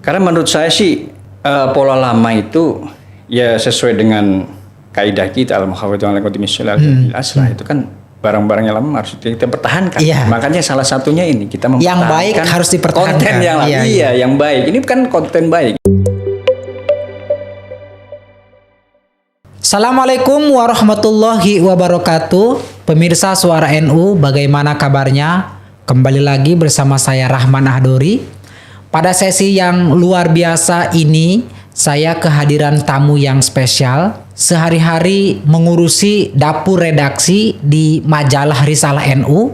Karena menurut saya sih pola lama itu ya sesuai dengan kaidah kita al-muhafadzatu 'alal qawmi aslah itu kan barang-barang yang lama harus kita pertahankan. Iya. Makanya salah satunya ini kita Yang baik mempertahankan harus dipertahankan. konten yang lama. Iya, yang baik. Ini kan konten baik. Assalamualaikum warahmatullahi wabarakatuh. Pemirsa Suara NU, bagaimana kabarnya? Kembali lagi bersama saya Rahman Ahdori. Pada sesi yang luar biasa ini, saya kehadiran tamu yang spesial. Sehari-hari mengurusi dapur redaksi di majalah Risalah NU.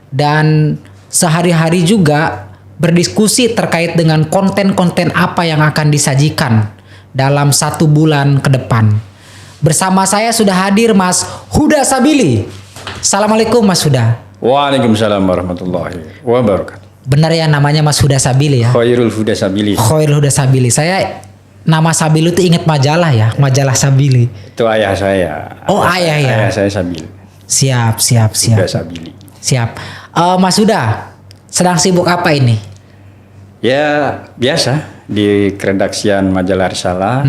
Dan sehari-hari juga berdiskusi terkait dengan konten-konten apa yang akan disajikan dalam 1 bulan ke depan. Bersama saya sudah hadir Mas Huda Sabili. Assalamualaikum Mas Huda. Waalaikumsalam warahmatullahi wabarakatuh. Benar ya namanya Mas Huda Sabili ya? Khairul Huda Sabili. Khairul Huda Sabili. Saya nama Sabili itu ingat majalah ya, majalah Sabili. Itu ayah saya. Oh ayah ya. Ayah saya Sabili. Siap. Huda Sabili. Siap. Mas Huda, sedang sibuk apa ini? Ya biasa di redaksian majalah Risalah.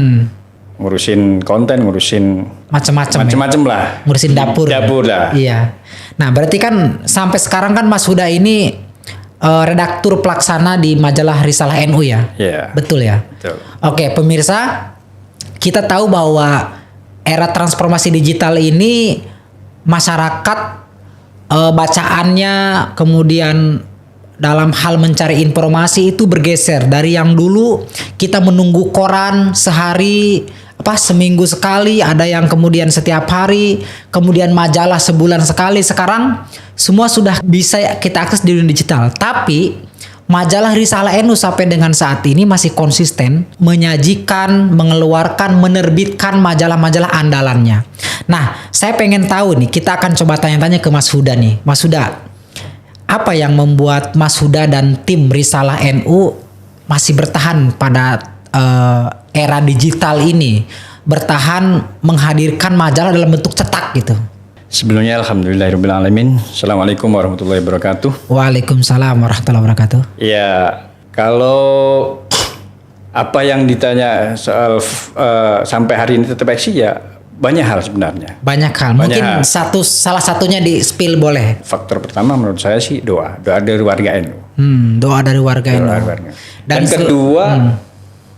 Ngurusin konten, ngurusin Macam-macam lah. Ngurusin dapur. Dapur lah. Iya. Nah berarti kan sampai sekarang kan Mas Huda ini redaktur pelaksana di majalah Risalah NU ya? Iya. Betul ya? Betul. Oke pemirsa, kita tahu bahwa era transformasi digital ini masyarakat bacaannya kemudian dalam hal mencari informasi itu bergeser dari yang dulu kita menunggu koran seminggu sekali, ada yang kemudian setiap hari, kemudian majalah sebulan sekali. Sekarang semua sudah bisa kita akses di dunia digital. Tapi majalah Risalah NU sampai dengan saat ini masih konsisten menyajikan, mengeluarkan, menerbitkan majalah-majalah andalannya. Nah, saya pengen tahu nih, kita akan coba tanya-tanya ke Mas Huda nih. Mas Huda, apa yang membuat Mas Huda dan tim Risalah NU masih bertahan pada era digital ini, bertahan menghadirkan majalah dalam bentuk cetak gitu? Sebelumnya alhamdulillahirabbil alamin. Assalamualaikum warahmatullahi wabarakatuh. Waalaikumsalam warahmatullahi wabarakatuh. Ya, kalau apa yang ditanya soal sampai hari ini tetap eksis ya banyak hal sebenarnya. Banyak hal. Mungkin salah satunya di spill boleh. Faktor pertama menurut saya sih doa dari warga NU. Doa dari warga NU. Dan kedua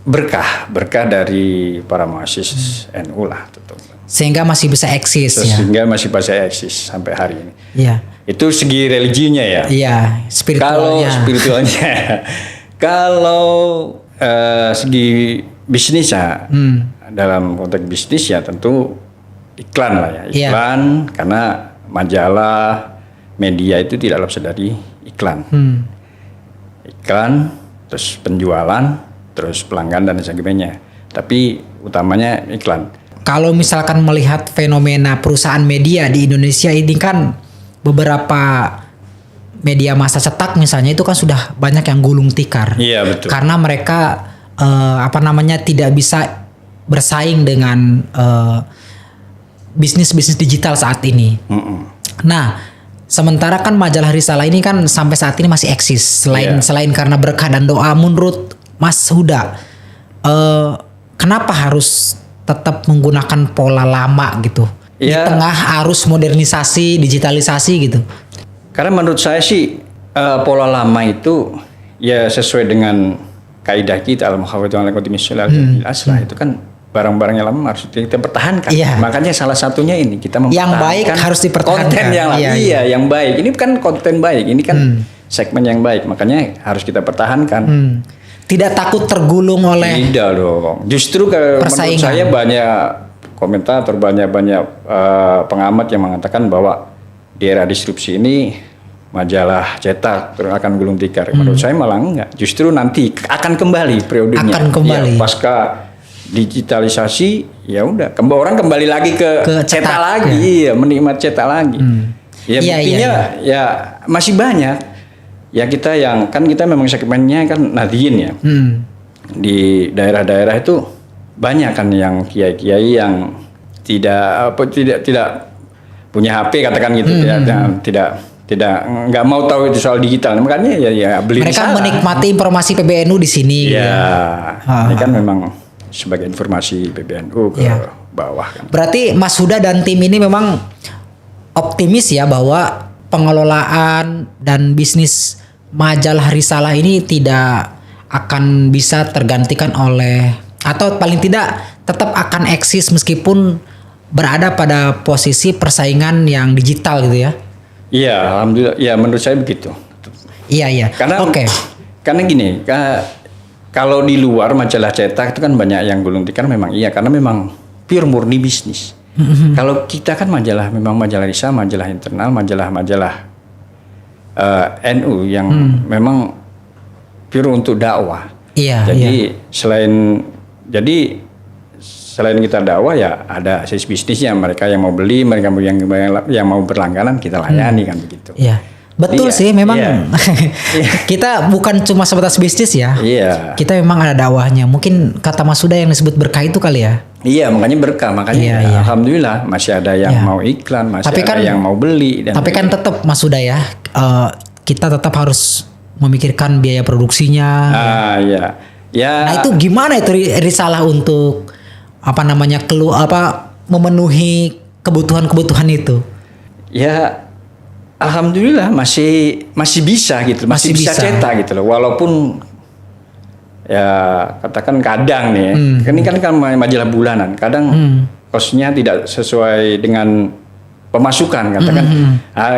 berkah dari para mahasiswa NU lah tentu. Sehingga masih bisa eksis ya. Sehingga masih bisa eksis sampai hari ini. Iya. Itu segi religinya ya. Iya, spiritualnya. Kalau spiritualnya, kalau segi bisnisnya, dalam konteks bisnis ya tentu iklan lah ya. Iklan karena majalah, media itu tidak lepas dari iklan. Iklan, terus penjualan, terus pelanggan dan sebagainya. Tapi utamanya iklan. Kalau misalkan melihat fenomena perusahaan media di Indonesia ini kan beberapa media massa cetak misalnya itu kan sudah banyak yang gulung tikar. Iya betul. Karena mereka tidak bisa bersaing dengan bisnis-bisnis digital saat ini. Nah, sementara kan majalah Risalah ini kan sampai saat ini masih eksis. Selain karena berkah dan doa, menurut Mas Huda, kenapa harus tetap menggunakan pola lama gitu di tengah arus modernisasi, digitalisasi gitu? Karena menurut saya sih pola lama itu ya sesuai dengan kaidah kita al-muhafadzatu 'alal qawmi aslah itu kan barang-barang yang lama harus kita pertahankan. Iya. Makanya salah satunya ini kita mempertahankan yang baik harus dipertahankan. Konten yang lama. Iya, yang baik. Ini kan konten baik. Ini kan segmen yang baik. Makanya harus kita pertahankan. Tidak takut tergulung oleh. Tidak dong. Justru menurut saya banyak komentator, banyak pengamat yang mengatakan bahwa di era disrupsi ini majalah cetak akan gulung tikar. Menurut saya malah enggak. Justru nanti akan kembali periodenya. Akan kembali. Ya, pasca digitalisasi ya udah orang kembali lagi ke cetak lagi. Iya, menikmati cetak lagi. Ya buktinya ya masih banyak. Ya kita memang segmennya kan Nadiyin ya. Di daerah-daerah itu banyak kan yang kiai-kiai yang tidak punya HP katakan gitu, tidak nggak mau tahu itu soal digital, makanya ya beli mereka risalah. menikmati informasi PBNU di sini. Ini kan memang sebagai informasi PBNU ke bawah kan. Berarti Mas Huda dan tim ini memang optimis ya bahwa pengelolaan dan bisnis majalah Risalah ini tidak akan bisa tergantikan oleh, atau paling tidak tetap akan eksis meskipun berada pada posisi persaingan yang digital gitu ya. Iya, alhamdulillah. Ya menurut saya begitu. Iya. Karena gini, kalau di luar majalah cetak itu kan banyak yang gulung tikar, memang iya, karena memang pure murni bisnis. Kalau kita kan memang majalah risalah, majalah internal, majalah NU yang memang pure untuk dakwah. Iya. Jadi selain kita dakwah ya ada sisi bisnisnya, mereka yang mau beli, mereka yang mau berlangganan kita layani kan begitu. Iya. Betul sih memang kita bukan cuma sebatas bisnis ya. Iya. Kita memang ada dakwahnya. Mungkin kata Mas Huda yang disebut berkah itu kali ya. Iya, makanya berkah. Makanya alhamdulillah masih ada yang mau iklan, masih ada yang mau beli. Tapi kan tetap Mas Huda ya, kita tetap harus memikirkan biaya produksinya. Ya. Nah itu gimana itu Risalah untuk memenuhi kebutuhan itu? Ya. Alhamdulillah masih bisa gitu, masih bisa cetak gitu loh. Walaupun ya katakan kadang nih, ini kan majalah bulanan, kadang kosnya tidak sesuai dengan pemasukan.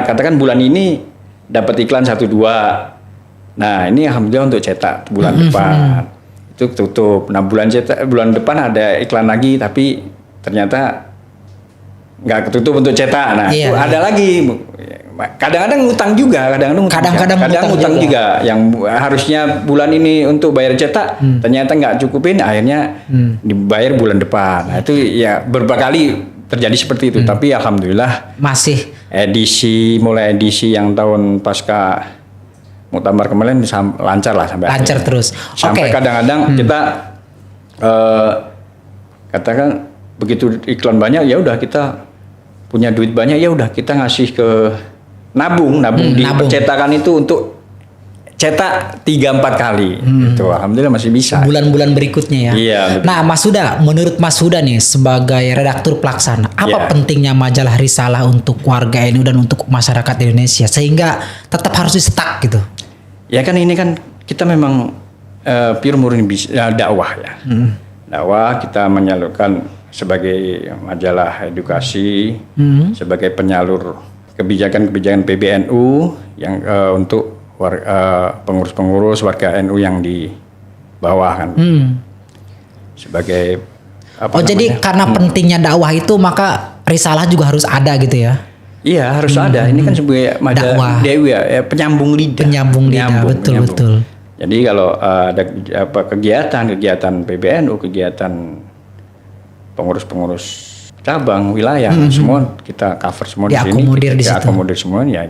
Katakan bulan ini dapat iklan 1-2. Nah ini alhamdulillah untuk cetak bulan depan itu tutup. Nah bulan depan ada iklan lagi, tapi ternyata nggak ketutup untuk cetak. Nah itu ada lagi. Kadang-kadang ngutang juga, kadang-kadang ngutang juga. Yang harusnya bulan ini untuk bayar cetak, ternyata nggak cukupin, akhirnya dibayar bulan depan. Nah itu ya beberapa kali terjadi seperti itu. Tapi alhamdulillah masih mulai edisi yang tahun pasca Muktamar kemarin lancar lah sampai lancar akhirnya. Terus. Sampai kadang-kadang kita katakan begitu iklan banyak, ya udah kita punya duit banyak, ya udah kita ngasih ke nabung di percetakan itu untuk cetak 3-4 kali. Itu alhamdulillah masih bisa. Bulan-bulan berikutnya ya. Iya. Betul. Nah, Mas Huda, menurut Mas Huda nih sebagai redaktur pelaksana, apa pentingnya majalah Risalah untuk warga NU dan untuk masyarakat Indonesia sehingga tetap harus disetak gitu? Ya kan ini kan kita memang pure murni dakwah ya. Dakwah kita menyalurkan sebagai majalah edukasi, sebagai penyalur kebijakan-kebijakan PBNU yang untuk pengurus-pengurus warga NU yang di bawah kan. Sebagai jadi karena pentingnya dakwah itu maka Risalah juga harus ada gitu ya. Iya, harus ada. Ini kan sebagai majalah Dewi ya, penyambung lidah. Betul. Jadi kalau ada kegiatan PBNU, kegiatan pengurus-pengurus cabang wilayah semua kita cover semua di sini, kita akomodir semua ya,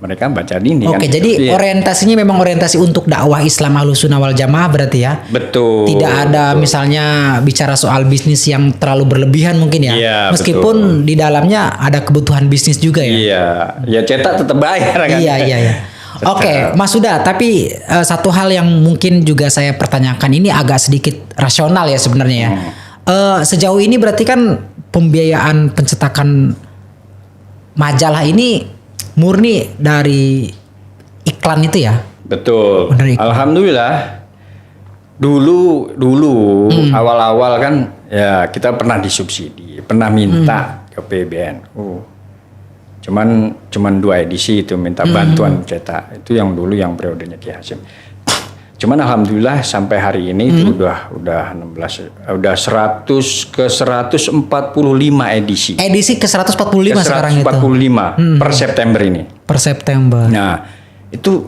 mereka baca ini. Oke, kan, jadi orientasinya memang orientasi untuk dakwah Islam Ahlussunnah wal Jamaah berarti ya. Betul. Tidak ada misalnya bicara soal bisnis yang terlalu berlebihan mungkin ya. Iya, meskipun di dalamnya ada kebutuhan bisnis juga ya. Iya, ya cetak tetap bayar kan. Iya. Oke, Mas Huda, tapi satu hal yang mungkin juga saya pertanyakan, ini agak sedikit rasional ya sebenarnya ya. Sejauh ini berarti kan pembiayaan pencetakan majalah ini murni dari iklan itu ya? Betul. Alhamdulillah. Dulu awal-awal kan ya kita pernah disubsidi, pernah minta ke PBNU. Cuman 2 edisi itu minta bantuan cetak. Itu yang dulu yang periodenya Ki Hasyim. Cuman alhamdulillah sampai hari ini itu udah 100 ke 145 edisi. Edisi ke 145 sekarang itu. 145 per September ini. Per September. Nah, itu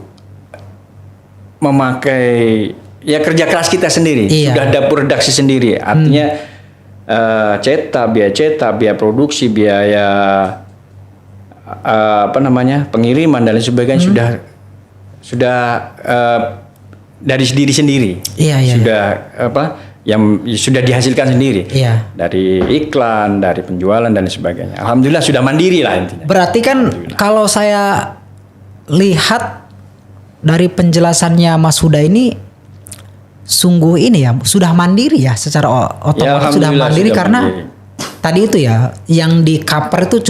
memakai ya kerja keras kita sendiri. Iya. Sudah dapur redaksi sendiri. Artinya biaya produksi, biaya pengiriman dan lain sebagainya sudah dari diri sendiri. Iya. Sudah yang sudah dihasilkan sendiri. Iya. Dari iklan, dari penjualan dan sebagainya. Alhamdulillah sudah mandiri lah intinya. Berarti kan kalau saya lihat dari penjelasannya Mas Huda ini sungguh ini ya sudah mandiri ya secara otomatis sudah mandiri karena tadi itu ya yang di cover itu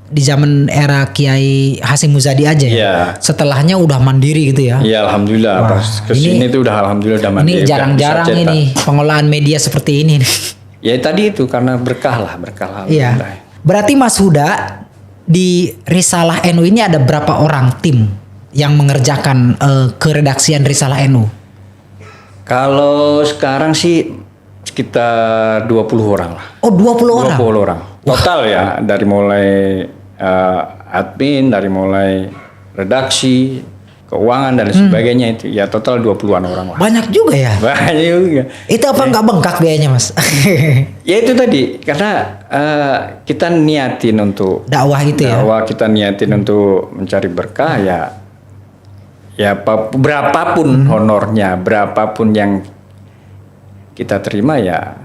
di zaman era Kiai Hasyim Muzadi aja ya. Setelahnya udah mandiri gitu ya. Iya alhamdulillah. Pas kesini tuh udah alhamdulillah udah mandiri. Ini jarang-jarang ini pengolahan media seperti ini. Ya tadi itu karena berkah alhamdulillah. Iya. Berarti Mas Huda di Risalah NU ini ada berapa orang tim yang mengerjakan keredaksian Risalah NU? Kalau sekarang sih sekitar 20 orang lah. Oh 20 orang? 20 orang. Total ya dari mulai admin, dari mulai redaksi, keuangan dan sebagainya itu ya total 20-an orang lah. Banyak juga ya? Banyak juga. Itu apa nggak bengkak biayanya Mas? Ya itu tadi karena kita niatin untuk dakwah itu ya. Dakwah kita niatin untuk mencari berkah ya berapapun honornya, berapapun yang kita terima ya.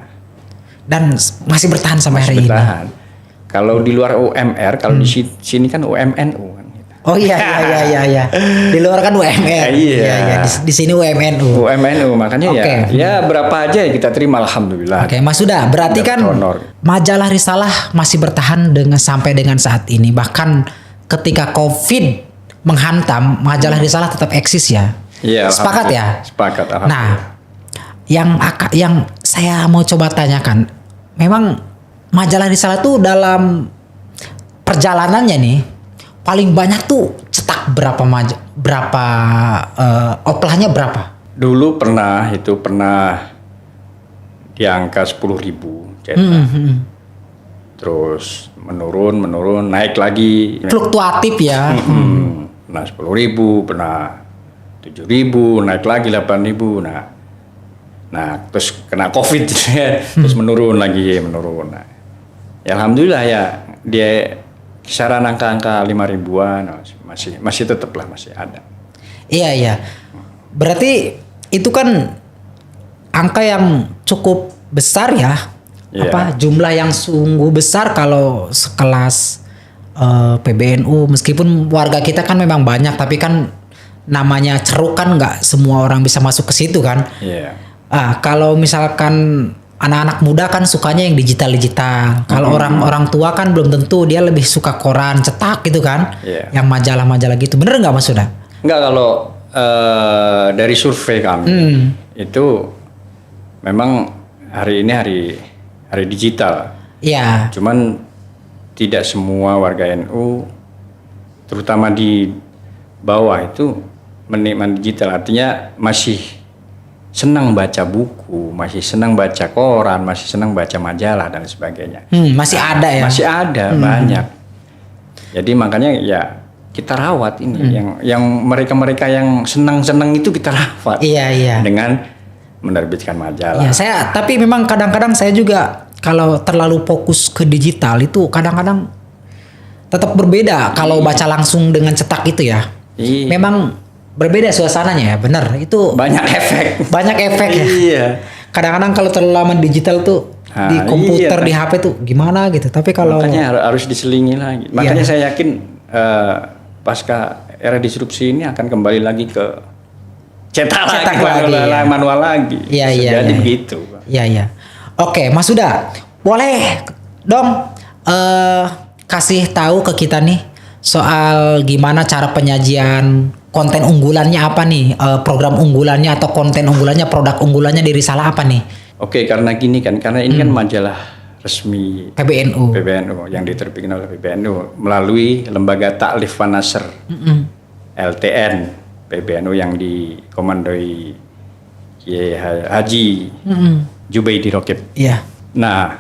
Dan masih bertahan sampai hari bertahan. Ini. Kalau di luar UMR, kalau di sini kan UMNU kan. Oh iya. Di luar kan UMR. Iya. Di sini UMNU. UMNU makanya ya berapa aja kita terima alhamdulillah. Oke, Mas Huda, berarti kan majalah Risalah masih bertahan sampai dengan saat ini. Bahkan ketika Covid menghantam, majalah Risalah tetap eksis ya. Iya. Sepakat ya? Sepakat. Nah, yang saya mau coba tanyakan, memang majalah Risalah tuh dalam perjalanannya nih paling banyak tuh cetak berapa oplahnya berapa? Dulu pernah di angka 10.000 cetak. Terus menurun, naik lagi. Fluktuatif ya. Pernah 10.000, pernah 7.000, naik lagi 8.000. Nah, terus kena Covid terus menurun. Nah, ya alhamdulillah ya dia kisaran angka 5.000-an masih tetaplah masih ada. Iya. Berarti itu kan angka yang cukup besar ya. Apa jumlah yang sungguh besar kalau sekelas PBNU, meskipun warga kita kan memang banyak tapi kan namanya ceruk kan nggak semua orang bisa masuk ke situ kan. Kalau misalkan anak-anak muda kan sukanya yang digital. Kalau orang tua kan belum tentu, dia lebih suka koran cetak gitu kan. Yang majalah-majalah gitu. Bener nggak Mas Huda? Nggak, kalau dari survei kami itu memang hari ini hari digital. Iya. Cuman tidak semua warga NU terutama di bawah itu menikmati digital. Artinya masih senang baca buku, masih senang baca koran, masih senang baca majalah dan sebagainya. Masih ada ya? Masih ada banyak. Jadi makanya ya kita rawat ini yang mereka yang senang itu kita rawat. Iya. Dengan menerbitkan majalah. Iya, tapi memang kadang-kadang saya juga kalau terlalu fokus ke digital itu kadang-kadang tetap berbeda kalau baca langsung dengan cetak itu ya. Memang berbeda suasananya ya, benar. Itu banyak efek ya. Iya. Kadang-kadang kalau terlalu lama digital tuh di komputer, di HP tuh gimana gitu. Tapi kalau makanya harus diselingi lagi. Makanya saya yakin pasca era disrupsi ini akan kembali lagi ke cetak lagi, manual lagi. Iya. Jadi begitu. Iya. Oke, Mas Huda, boleh dong kasih tahu ke kita nih soal gimana cara penyajian konten unggulannya apa nih, program unggulannya atau konten unggulannya, produk unggulannya di Risalah apa nih? Oke, karena ini kan majalah resmi PBNU yang diterbitkan oleh PBNU melalui Lembaga Ta'lif wa Nashr LTN PBNU yang dikomandoi Kiai Haji Jubaidi Rokib. Iya. Nah,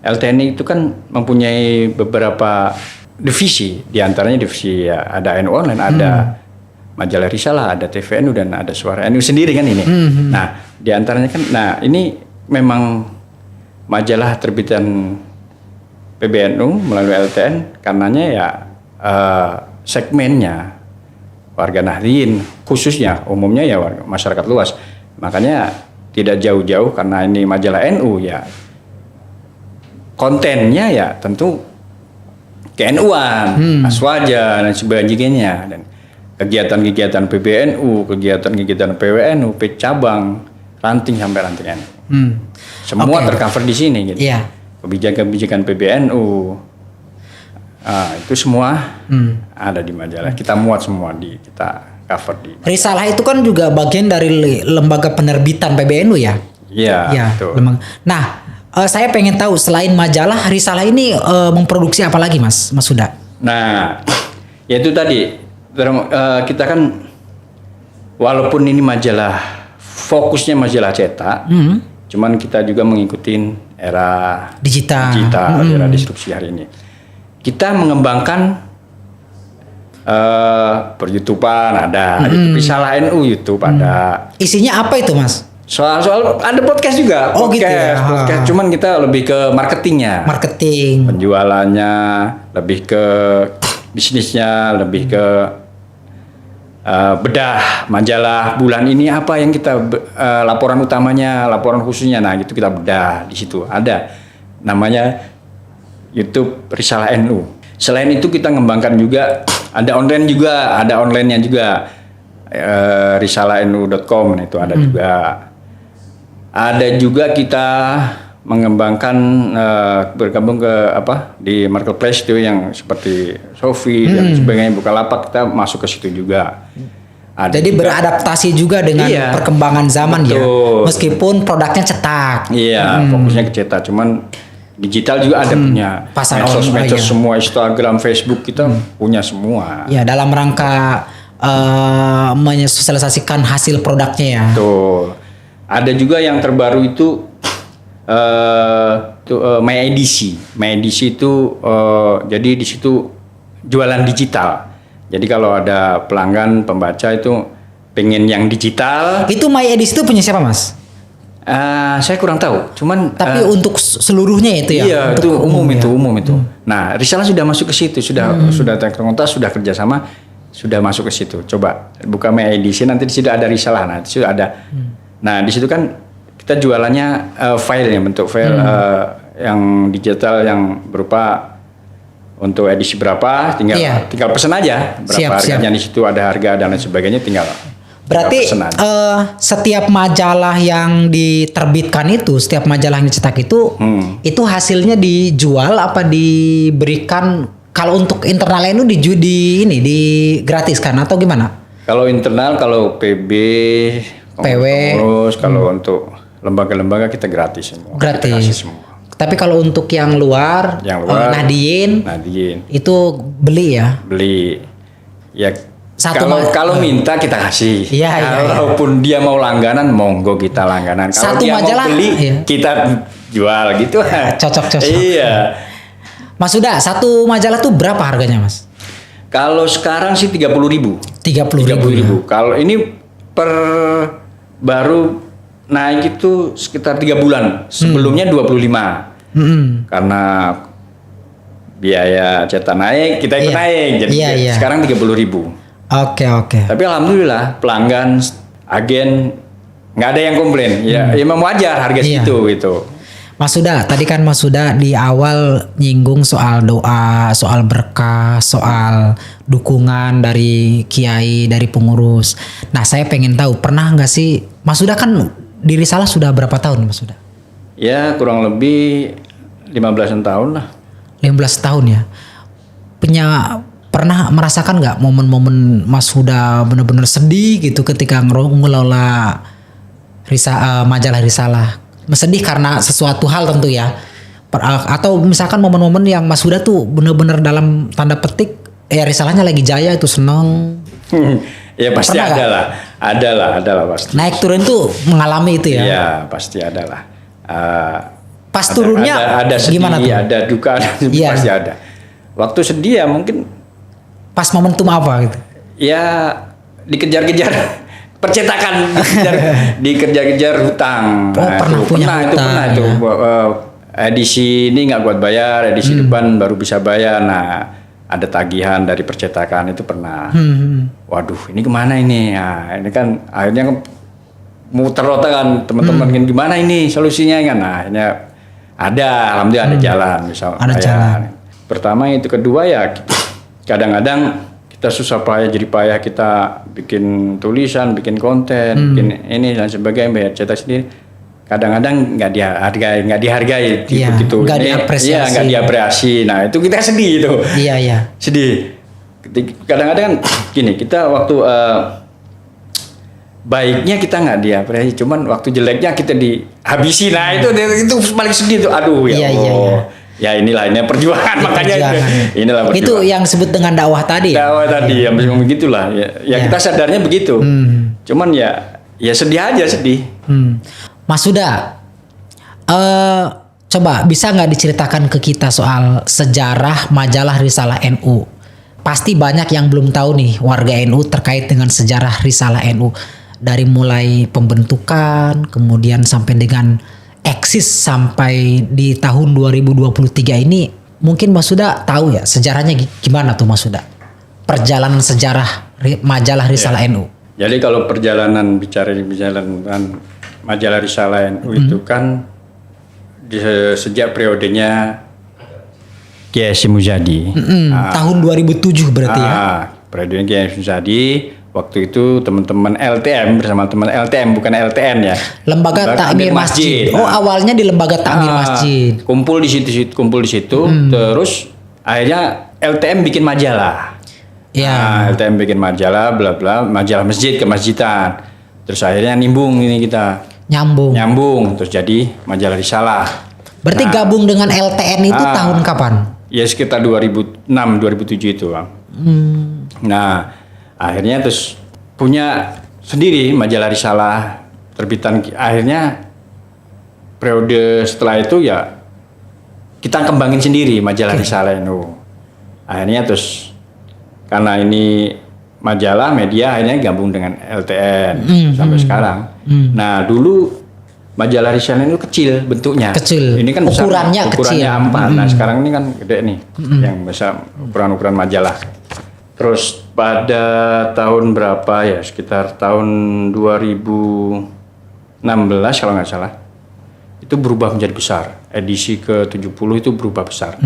LTN itu kan mempunyai beberapa divisi, diantaranya divisi ada NU Online, ada majalah Risalah, ada TVNU dan ada Suara NU sendiri kan ini. Nah, diantaranya kan, ini memang majalah terbitan PBNU melalui LTN, karenanya ya segmennya warga Nahdien khususnya, umumnya ya warga masyarakat luas. Makanya tidak jauh-jauh karena ini majalah NU ya. Kontennya ya tentu ke NU-an, Aswaja dan sebagainya. Dan kegiatan-kegiatan PBNU, kegiatan-kegiatan PWNU, cabang, ranting sampai ranting NU. Semua tercover di sini gitu. Iya. Kebijakan-kebijakan PBNU. Itu semua ada di majalah. Kita muat semua kita cover di. Risalah itu kan juga bagian dari lembaga penerbitan PBNU ya? Iya, ya, betul. Nah, saya pengen tahu selain majalah, Risalah ini memproduksi apa lagi, Mas Huda? Nah, ya itu tadi kita kan walaupun ini majalah fokusnya majalah cetak, cuman kita juga mengikuti era digital, era disrupsi hari ini. Kita mengembangkan per-YouTubean ada, YouTube Risalah NU YouTube ada. Isinya apa itu, Mas? Soal ada podcast juga, gitu ya? podcast. Cuman kita lebih ke marketingnya, penjualannya, lebih ke bisnisnya, lebih ke bedah majalah bulan ini apa yang kita laporan utamanya, laporan khususnya. Nah, gitu kita bedah di situ. Ada namanya YouTube Risalah NU. Selain itu kita ngembangkan juga ada online juga, ada online-nya juga risalahnu.com itu ada juga. Ada juga kita mengembangkan bergabung ke di marketplace itu yang seperti Shopee dan sebagainya, Bukalapak, kita masuk ke situ juga. Jadi juga, beradaptasi juga dengan perkembangan zaman. Betul. Ya, meskipun produknya cetak. Iya, fokusnya ke cetak, cuman digital juga ada punya. Medsos semua, Instagram, Facebook kita punya semua. Ya, dalam rangka mensosialisasikan hasil produknya ya. Betul. Ada juga yang terbaru itu My Edisi. My Edisi itu jadi di situ jualan digital. Jadi kalau ada pelanggan pembaca itu pengen yang digital. Itu My Edisi itu punya siapa, Mas? Saya kurang tahu. Cuman tapi untuk seluruhnya itu ya. Iya, itu umum itu. Nah, Risalah sudah masuk ke situ, sudah terkontak, sudah kerjasama, sudah masuk ke situ. Coba buka My Edisi, nanti di situ ada Risalah. Nah, di situ ada. Nah, di situ kan kita jualannya file ya, bentuk file yang digital yang berupa untuk edisi berapa, tinggal pesan aja berapa harganya. Di situ ada harga dan lain sebagainya, tinggal. Berarti setiap majalah yang diterbitkan itu, setiap majalah yang dicetak itu hasilnya dijual apa diberikan? Kalau untuk internal itu digratiskan atau gimana? Kalau internal, kalau PB, terus kalau untuk lembaga-lembaga kita gratis semua. Gratis. Tapi kalau untuk yang luar Nahdiyin itu beli ya? Beli. Ya kalau minta kita kasih. Kalaupun dia mau langganan, monggo kita langganan. Kalau dia majalah, mau beli, kita jual gitu. Cocok. Iya. Mas Huda, satu majalah tuh berapa harganya, Mas? Kalau sekarang sih 30.000. 30.000. Kalau ini baru naik itu sekitar 3 bulan. Sebelumnya 25. Karena biaya cetak naik, kita ikut naik. Jadi sekarang 30.000. Oke. Tapi alhamdulillah pelanggan, agen nggak ada yang komplain. Ya memang wajar harga segitu gitu. Mas Huda, tadi kan Mas Huda di awal nyinggung soal doa, soal berkah, soal dukungan dari kiai, dari pengurus. Nah, saya pengen tahu, pernah nggak sih Mas Huda kan di Risalah sudah berapa tahun, Mas Huda? Ya, kurang lebih 15 tahun lah. 15 tahun ya. Pernah merasakan nggak momen-momen Mas Huda benar-benar sedih gitu ketika ngelola majalah Risalah? Sedih karena sesuatu hal tentu ya. Atau misalkan momen-momen yang Mas Huda tuh benar-benar dalam tanda petik Risalahnya lagi jaya itu seneng. Ya pasti ada lah pasti. Naik turun tuh mengalami itu ya. Iya pasti ada lah. Pas turunnya ada sedih, gimana tuh? Ada duka, pasti ada. Waktu sedih ya mungkin pas momentum apa gitu? Ya dikejar-kejar percetakan, dikejar-kejar hutang. Pernah itu. Edisi ini nggak kuat bayar, edisi depan baru bisa bayar. Nah, ada tagihan dari percetakan itu pernah. Waduh, ini kemana ini? Nah, ini kan akhirnya muter-muter kan teman-teman gimana ini solusinya kan? Nah, akhirnya alhamdulillah ada jalan, misal ada jalan. Pertama itu, kedua ya kadang-kadang kita susah payah kita bikin tulisan, bikin konten, bikin ini dan sebagainya, bayar cetak sendiri. Kadang-kadang nggak dihargai begitu. Nggak diapresiasi. Iya, nggak diapresiasi. Nah itu kita sedih itu. Iya. Sedih. Kadang-kadang kan gini, kita waktu baiknya kita nggak diapresiasi, cuman waktu jeleknya kita dihabisi. Nah itu paling sedih tuh. Aduh ya Allah. Iya. Ya ini perjuangan makanya inilah perjuangan. Itu yang disebut dengan dakwah tadi. Dakwah tadi yang begitulah. Ya kita sadarnya begitu. Cuman ya sedih aja sedih. Mas Huda, coba bisa nggak diceritakan ke kita soal sejarah majalah Risalah NU? Pasti banyak yang belum tahu nih warga NU terkait dengan sejarah Risalah NU. Dari mulai pembentukan, kemudian sampai dengan eksis sampai di tahun 2023 ini. Mungkin Mas Huda tahu ya sejarahnya gimana tuh Mas Huda? Perjalanan sejarah majalah Risalah NU. Jadi kalau perjalanan majalah Risalah NU itu kan sejak periodenya Kiai Hasyim Muzadi. Tahun 2007 berarti ya. Periodenya Kiai Hasyim Muzadi. Waktu itu teman-teman LTM bersama teman LTM bukan LTN ya. Lembaga Takmir Masjid. Oh, awalnya di Lembaga Takmir Masjid. Kumpul di situ. Terus akhirnya LTM bikin majalah. Ya. LTM bikin majalah bla bla, majalah masjid kemasjidan. Terus akhirnya nimbung ini kita. Nyambung terus jadi majalah Risalah. Berarti gabung dengan LTN itu tahun kapan? Ya sekitar 2006 2007 itu, Bang. Nah, akhirnya terus punya sendiri majalah Risalah terbitan. Akhirnya periode setelah itu ya kita kembangin sendiri majalah Risalah NU. Akhirnya terus karena ini majalah media akhirnya gabung dengan LTN sampai sekarang. Nah dulu majalah Risalah NU kecil bentuknya. Ini kan ukurannya kecil. 4. Nah sekarang ini kan gede nih yang besar ukuran majalah. Terus pada tahun berapa ya, sekitar tahun 2016 kalau nggak salah, itu berubah menjadi besar. Edisi ke-70 itu berubah besar.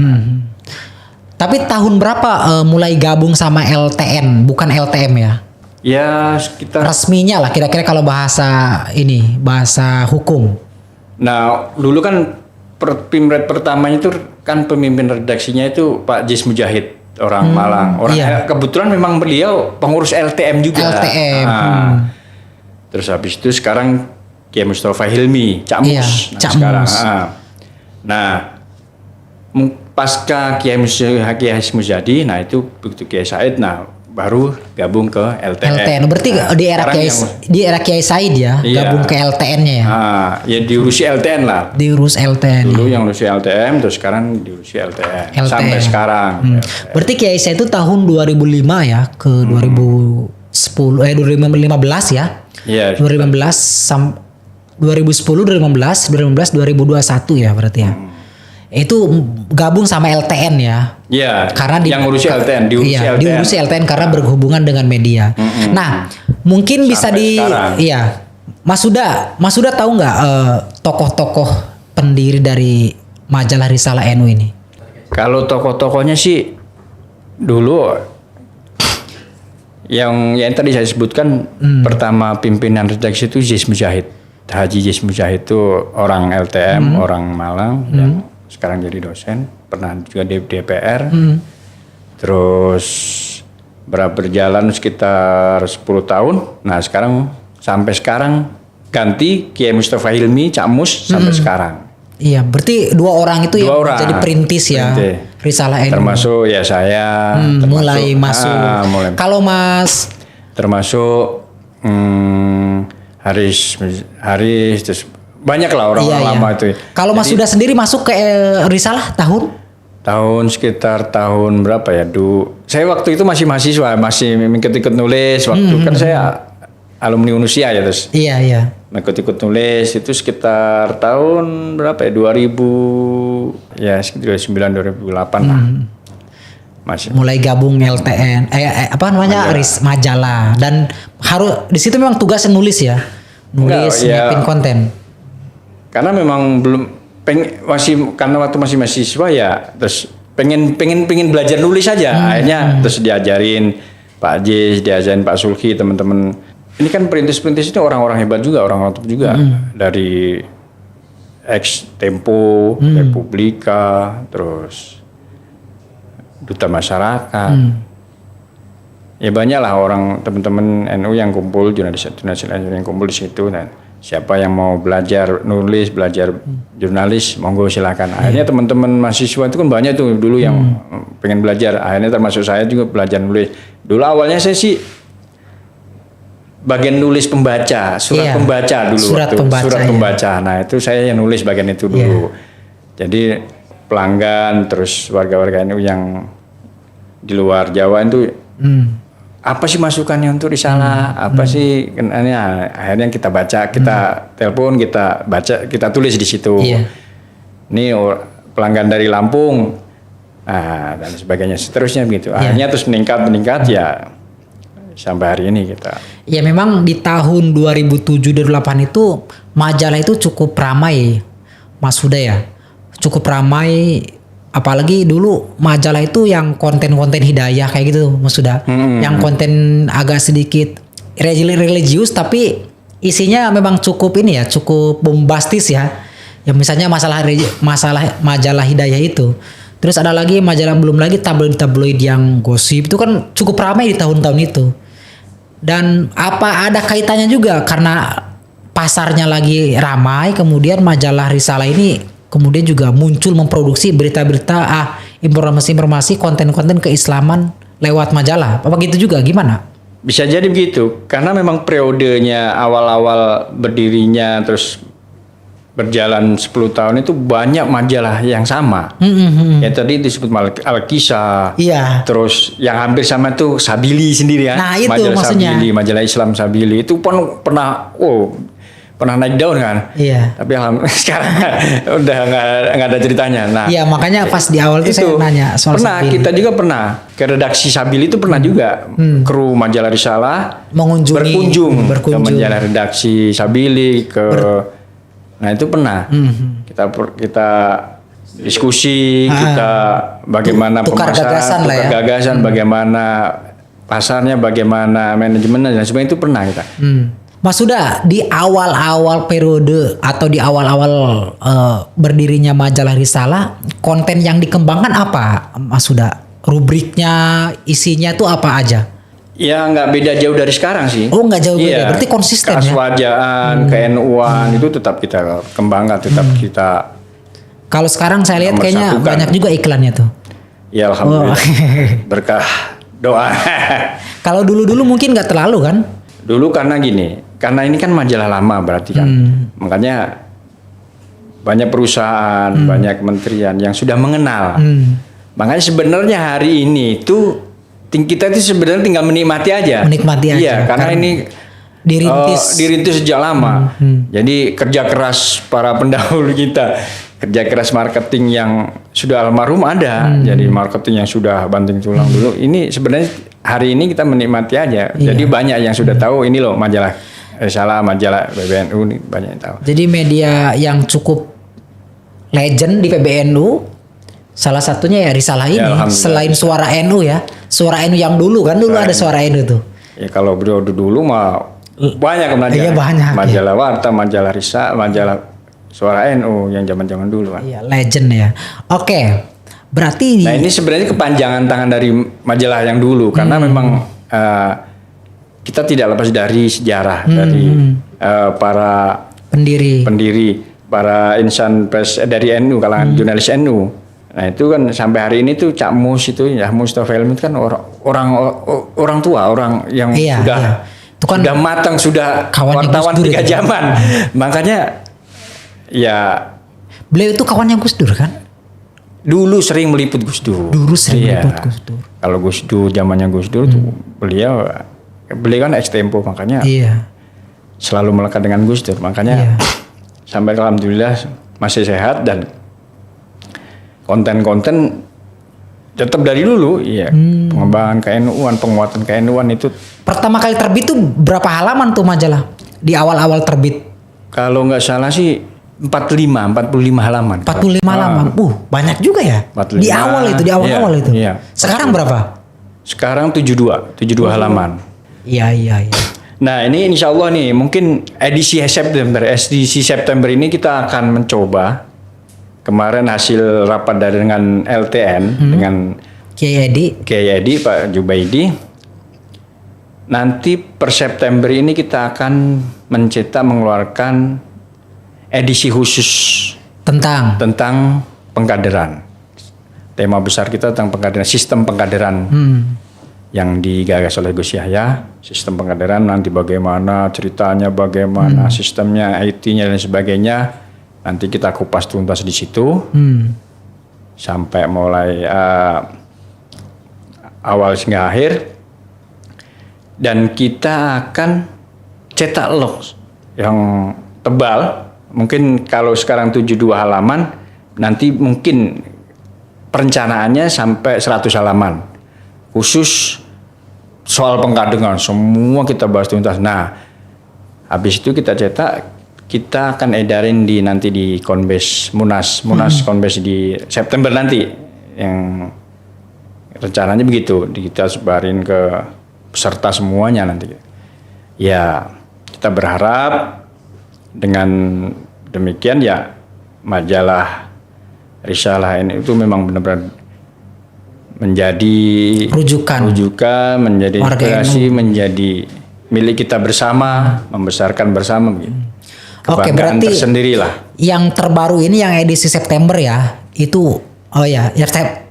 Tapi tahun berapa mulai gabung sama LTN, bukan LTM ya? Ya sekitar. Resminya lah kira-kira kalau bahasa hukum. Nah dulu kan pimret pertamanya itu kan pemimpin redaksinya itu Pak Jis Mujahid. Orang Malang, kebetulan memang beliau pengurus LTM juga. Terus habis itu sekarang Kiai Mustafa Hilmi, Cak Mus. Sekarang. Nah, pasca Kiai Hasyim Muzadi, nah itu begitu Kiai Said, nah baru gabung ke LTN. Berarti di era Kiai Said ya, gabung ke LTN-nya ya. Ya diurusi LTN lah. Diurus LTN. Dulu yang urusi LTM, terus sekarang diurusi LTN. Sampai sekarang. Berarti Kiai Said itu tahun 2005 ya ke 2015 ya. Iya. 2015 2021 ya berarti ya. Itu gabung sama LTN ya. Iya. Karena yang ngurusi LTN, diurusi LTN karena berhubungan dengan media. Nah, mungkin bisa Mas Huda tahu nggak tokoh-tokoh pendiri dari majalah Risalah NU ini? Kalau tokoh-tokohnya sih dulu yang tadi saya sebutkan, pertama pimpinan redaksi itu Jis Mujahid. Haji Jis Mujahid itu orang LTM, orang Malang yang sekarang jadi dosen, pernah juga di DPR. Terus berjalan sekitar 10 tahun. Nah sekarang sampai sekarang ganti Kiai Mustafa Hilmi, Cak Mus sampai sekarang. Iya, berarti dua orang itu yang jadi perintis ya Risalah NU. Termasuk ya saya. Mulai masuk. Kalau Mas termasuk Haris terus banyak lah orang-orang lama itu. Kalau Mas Huda sendiri masuk ke Risalah tahun sekitar tahun berapa ya? Saya waktu itu masih mahasiswa, masih ikut nulis. Waktu kan saya alumni Unusia ya terus. Iya. Ikut nulis itu sekitar tahun berapa ya? 2000 ya sekitar 2009 2008 lah. Masih. Mulai gabung LTN, majalah, dan harus di situ memang tugasnya nulis ya, nyiapin konten. Karena memang karena waktu masih mahasiswa ya, terus pengen belajar nulis aja, akhirnya terus diajarin Pak Jis, diajarin Pak Sulki, teman-teman. Ini kan perintis-perintis itu orang-orang hebat juga, orang-orang top juga. Dari ex Tempo, Republika, terus Duta Masyarakat. Ya banyak lah orang teman-teman NU yang kumpul, jurnalis yang kumpul di situ. Dan siapa yang mau belajar nulis, belajar jurnalis, monggo silakan. Akhirnya teman-teman mahasiswa itu kan banyak tuh dulu yang pengen belajar. Akhirnya termasuk saya juga belajar nulis. Dulu awalnya saya sih bagian nulis pembaca, surat pembaca dulu. Surat pembaca. Nah itu saya yang nulis bagian itu dulu. Jadi pelanggan, terus warga-warga NU yang di luar Jawa itu apa sih masukannya untuk risalah, apa sih akhirnya kita baca, kita telepon, kita baca, kita tulis di situ. Ini pelanggan dari Lampung, dan sebagainya, seterusnya begitu. Akhirnya terus meningkat ya sampai hari ini kita. Ya memang di tahun 2007-2008 itu majalah itu cukup ramai, Mas Huda ya, cukup ramai. Apalagi dulu majalah itu yang konten-konten hidayah kayak gitu, Mas Huda. Yang konten agak sedikit religius tapi isinya memang cukup ini ya, cukup bombastis ya. Ya misalnya masalah majalah hidayah itu. Terus ada lagi majalah, belum lagi tabloid-tabloid yang gosip itu kan cukup ramai di tahun-tahun itu. Dan apa ada kaitannya juga karena pasarnya lagi ramai, kemudian majalah Risalah ini kemudian juga muncul memproduksi berita-berita, informasi-informasi, konten-konten keislaman lewat majalah. Apa gitu juga, gimana? Bisa jadi begitu, karena memang periodenya awal-awal berdirinya terus berjalan 10 tahun itu banyak majalah yang sama. Ya tadi disebut Al-Kisah. Terus yang hampir sama itu Sabili sendiri ya. Nah itu majalah maksudnya. Sabili, majalah Islam Sabili itu pun pernah naik daun kan. Tapi alhamdulillah sekarang udah nggak ada ceritanya. Nah, makanya pas di awal itu saya nanya soal Sabili. Kita juga pernah ke redaksi Sabili itu pernah juga kru majalah Risalah berkunjung ke majalah redaksi Sabili nah itu pernah kita diskusi, kita bagaimana pemasaran, gagasan, bagaimana pasarnya, bagaimana manajemennya dan sebagainya itu pernah kita. Mas Huda, di awal-awal periode atau di awal-awal berdirinya majalah Risalah, konten yang dikembangkan apa, Mas Huda? Rubriknya, isinya tuh apa aja? Ya nggak beda jauh dari sekarang sih. Oh nggak jauh beda, berarti konsisten ya? Keaswajaan, ke-NU-an itu tetap kita kembangkan, tetap kita. Kalau sekarang saya lihat kayaknya banyak juga iklannya tuh. Ya alhamdulillah, berkah doa. Kalau dulu-dulu mungkin nggak terlalu kan? Dulu karena ini kan majalah lama berarti kan, makanya banyak perusahaan, banyak kementerian yang sudah mengenal. Makanya sebenarnya hari ini itu kita itu sebenarnya tinggal menikmati aja. Iya, karena ini dirintis sejak lama. Jadi kerja keras para pendahulu kita, kerja keras marketing yang sudah almarhum ada. Jadi marketing yang sudah banting tulang dulu. Ini sebenarnya hari ini kita menikmati aja. Jadi banyak yang sudah tahu ini loh majalah Risalah, majalah PBNU ini banyak yang tahu. Jadi media yang cukup legend di PBNU salah satunya ya Risalah ini. Selain Suara NU ya. Suara NU yang dulu kan, dulu ada Suara NU tuh. Ya kalau beliau dulu mah banyak majalah. Iya banyak. Majalah Warta, majalah Risalah, majalah Suara NU yang zaman-zaman dulu kan. Iya, legend ya. Oke. Berarti nah ini sebenarnya kepanjangan tangan dari majalah yang dulu karena memang kita tidak lepas dari sejarah dari para pendiri, para insan pers dari NU, kalangan jurnalis NU. Nah itu kan sampai hari ini tuh Cak Mus itu ya, Mustafa Helmi itu kan orang tua, orang yang sudah matang, sudah wartawan 3 zaman. Makanya ya beliau itu kawannya Gus Dur kan? Dulu sering meliput Gus Dur. Meliput Gus Dur. Kalau Gus Dur, zamannya Gus Dur tuh beliau kan ex Tempo, makanya selalu melekat dengan Gus Dur. Makanya sampai alhamdulillah masih sehat dan konten-konten tetap dari dulu, pengembangan KNU-an, penguatan KNU-an itu. Pertama kali terbit tuh berapa halaman tuh majalah di awal-awal terbit? Kalau nggak salah sih 45 halaman. 45 halaman. Banyak juga ya. 45, di awal itu. Iya. Sekarang berapa? Sekarang 72 halaman. Iya. Nah ini insya Allah nih mungkin edisi September ini kita akan mencoba. Kemarin hasil rapat dengan LTN dengan Kiai Edi Pak Jubaidi. Nanti per September ini kita akan mengeluarkan edisi khusus tentang pengkaderan. Tema besar kita tentang pengkaderan, sistem pengkaderan yang digagas oleh Gus Yahya. Sistem pengkaderan nanti bagaimana ceritanya, bagaimana sistemnya, IT-nya dan sebagainya. Nanti kita kupas tuntas di situ sampai mulai awal hingga akhir. Dan kita akan cetak log yang tebal. Mungkin kalau sekarang 72 halaman, nanti mungkin perencanaannya sampai 100 halaman. Khusus soal pengkaderan, semua kita bahas tuntas. Nah, habis itu kita cetak, kita akan edarin nanti di Konbes Munas Konbes di September nanti. Yang rencananya begitu, kita sebarin ke peserta semuanya nanti. Ya, kita berharap dengan demikian ya majalah Risalah ini itu memang benar-benar menjadi rujukan, menjadi inspirasi, menjadi milik kita bersama, membesarkan bersama gitu. Oke, berarti tersendirilah. Yang terbaru ini yang edisi September ya, itu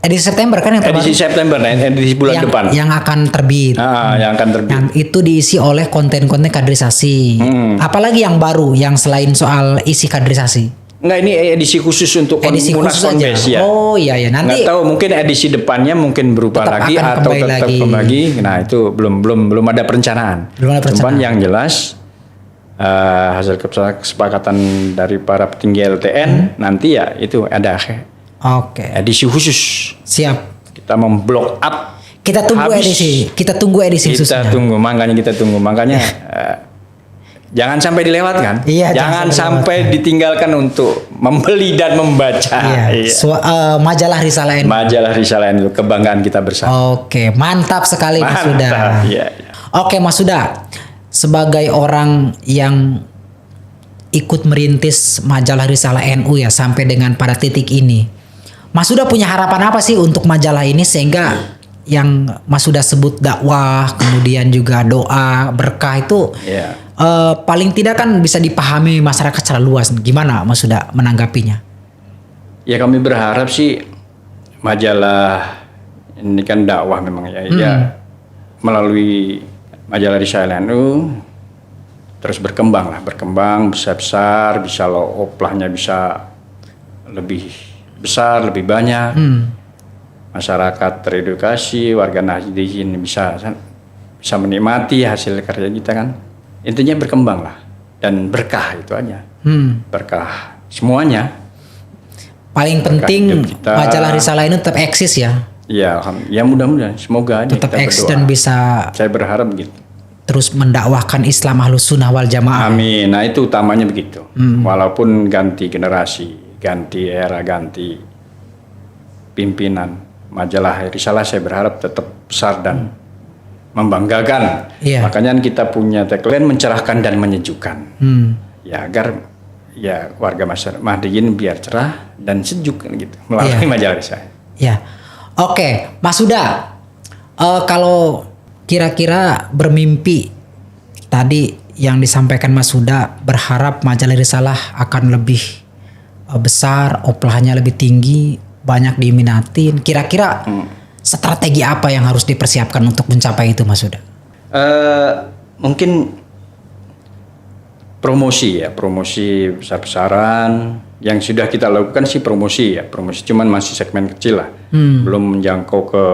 edisi September kan yang terbaru. Edisi September, edisi bulan depan. Yang akan terbit. Yang akan terbit. Yang itu diisi oleh konten-konten kaderisasi. Apalagi yang baru, yang selain soal isi kaderisasi? Enggak, ini edisi khusus untuk Munas Konbes ya. Oh iya, nanti. Nggak tahu, mungkin edisi depannya mungkin berubah lagi atau tetap lagi. Nah itu belum ada perencanaan. Cuman yang jelas hasil kesepakatan dari para petinggi LTN nanti ya itu ada. Edisi khusus. Siap. Kita memblok up. Kita tunggu edisi khususnya. Makanya kita tunggu. Makanya jangan sampai dilewatkan. Iya, jangan sampai ditinggalkan untuk membeli dan membaca. Iya. Majalah Risalah NU. Majalah Risalah NU, kebanggaan kita bersama. Oke, mantap sekali Mas Huda. Iya. Oke Mas Huda, sebagai orang yang ikut merintis majalah Risalah NU ya sampai dengan pada titik ini, Mas Huda punya harapan apa sih untuk majalah ini sehingga yang Mas Huda sebut dakwah, kemudian juga doa, berkah itu paling tidak kan bisa dipahami masyarakat secara luas. Gimana Mas Huda menanggapinya? Ya kami berharap sih majalah ini kan dakwah memang ya melalui majalah Risalah NU terus berkembang, besar-besar, bisa oplahnya bisa lebih besar, lebih banyak. Masyarakat teredukasi, warga Nahdliyin bisa menikmati hasil karya kita kan. Intinya berkembang lah dan berkah itu aja. Berkah semuanya. Paling penting majalah Risalah ini tetap eksis ya. Iya, ya mudah-mudahan semoga aja tetap eksis dan bisa. Saya berharap begitu. Terus mendakwahkan Islam Ahlus Sunnah wal Jamaah. Amin. Nah itu utamanya begitu. Walaupun ganti generasi, ganti era, ganti pimpinan, majalah Risalah saya berharap tetap besar dan membanggakan. Makanya kita punya tagline mencerahkan dan menyejukkan. Ya agar ya warga masyarakat Nahdliyin biar cerah dan sejuk gitu melalui majalah Risalah. Ya. Oke, Mas Huda. Kalau kira-kira bermimpi tadi yang disampaikan Mas Huda, berharap majalah Risalah akan lebih besar, oplahnya lebih tinggi, banyak diminatin. Kira-kira strategi apa yang harus dipersiapkan untuk mencapai itu Mas Huda? Mungkin promosi besar-besaran. Yang sudah kita lakukan sih promosi cuman masih segmen kecil lah. Belum menjangkau ke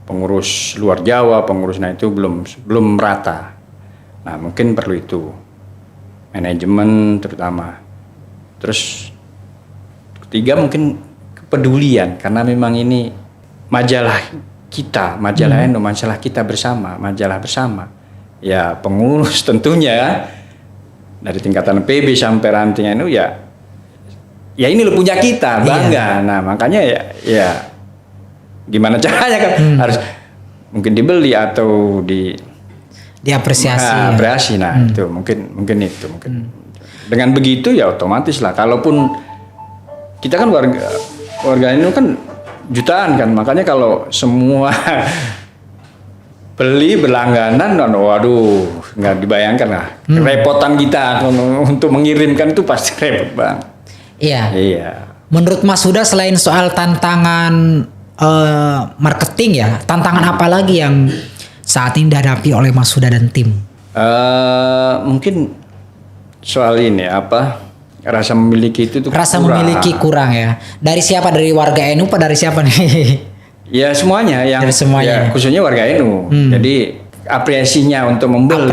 pengurus luar Jawa, nah itu belum merata. Nah mungkin perlu itu manajemen terutama. Terus ketiga mungkin kepedulian, karena memang ini majalah kita, majalah NU, majalah kita bersama, majalah bersama. Ya pengurus tentunya dari tingkatan PB sampai ranting NU ya ini lo punya kita, bangga. Nah makanya ya gimana caranya kan harus mungkin dibeli atau diapresiasi. Apresiasi. Nah, itu mungkin itu. Dengan begitu ya otomatis lah. Kalaupun kita kan warga NU kan jutaan kan, makanya kalau semua beli berlangganan, waduh, nggak dibayangkan lah. Repotan kita untuk mengirimkan itu pasti repot bang. Iya. Menurut Mas Huda, selain soal tantangan marketing ya, tantangan apa lagi yang saat ini dihadapi oleh Mas Huda dan tim? Mungkin soal ini rasa memiliki itu rasa kurang. Memiliki kurang ya. Dari siapa? Dari warga NU apa dari siapa nih? Ya semuanya, ya, khususnya warga NU. Jadi apresiasinya untuk membeli,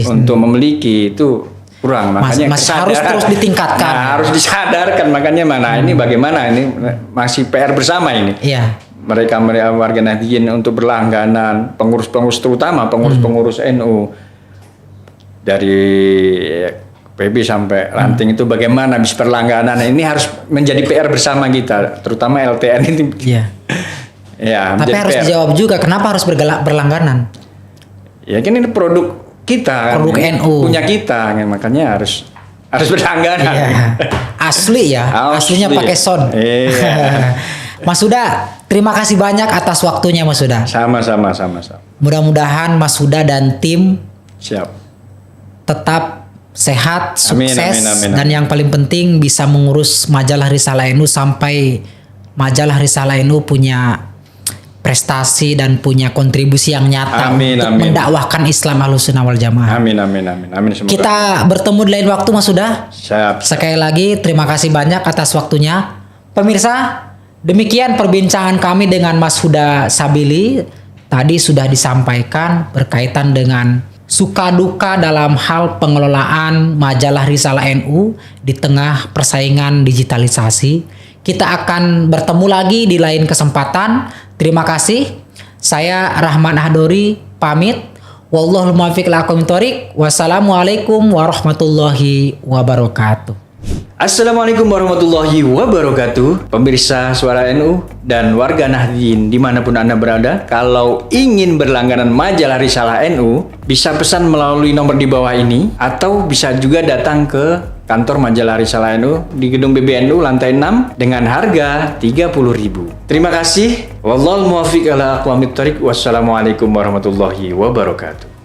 untuk memiliki itu kurang. Makanya harus terus ditingkatkan. Harus disadarkan, makanya ini bagaimana ini masih PR bersama ini. Iya. Mereka warga Nahdliyin untuk berlangganan, pengurus-pengurus terutama pengurus NU dari PB sampai ranting itu bagaimana bisa berlangganan. Ini harus menjadi PR bersama kita, terutama LTN ini. Iya. Ya, tapi harus PR. Dijawab juga kenapa harus berlangganan. Ya kan ini produk kita, produk NU punya kita, makanya harus berlangganan. Iya. Asli ya, aslinya pakai sound. Iya. Mas Huda, terima kasih banyak atas waktunya Mas Huda. Sama-sama. Mudah-mudahan Mas Huda dan tim tetap sehat, sukses, amin. Dan yang paling penting bisa mengurus majalah Risalah NU sampai majalah Risalah NU punya prestasi dan punya kontribusi yang nyata untuk mendakwahkan Islam Ahlussunnah wal Jamaah. Amin. Semoga. Kita bertemu di lain waktu Mas Huda. Siap. Sekali lagi terima kasih banyak atas waktunya. Pemirsa, demikian perbincangan kami dengan Mas Huda Sabili. Tadi sudah disampaikan berkaitan dengan suka duka dalam hal pengelolaan majalah Risalah NU di tengah persaingan digitalisasi. Kita akan bertemu lagi di lain kesempatan. Terima kasih. Saya Rahman Ahdori pamit. Wallahul muwaffiq ila aqwamit thoriq. Wassalamualaikum warahmatullahi wabarakatuh. Assalamualaikum warahmatullahi wabarakatuh. Pemirsa Suara NU dan warga Nahdliyin dimanapun Anda berada, kalau ingin berlangganan majalah Risalah NU, bisa pesan melalui nomor di bawah ini, atau bisa juga datang ke kantor majalah Risalah NU di gedung BBNU lantai 6 dengan harga 30.000. Terima kasih. Wallahul muwaffiq ila aqwamit thoriq. Wassalamualaikum warahmatullahi wabarakatuh.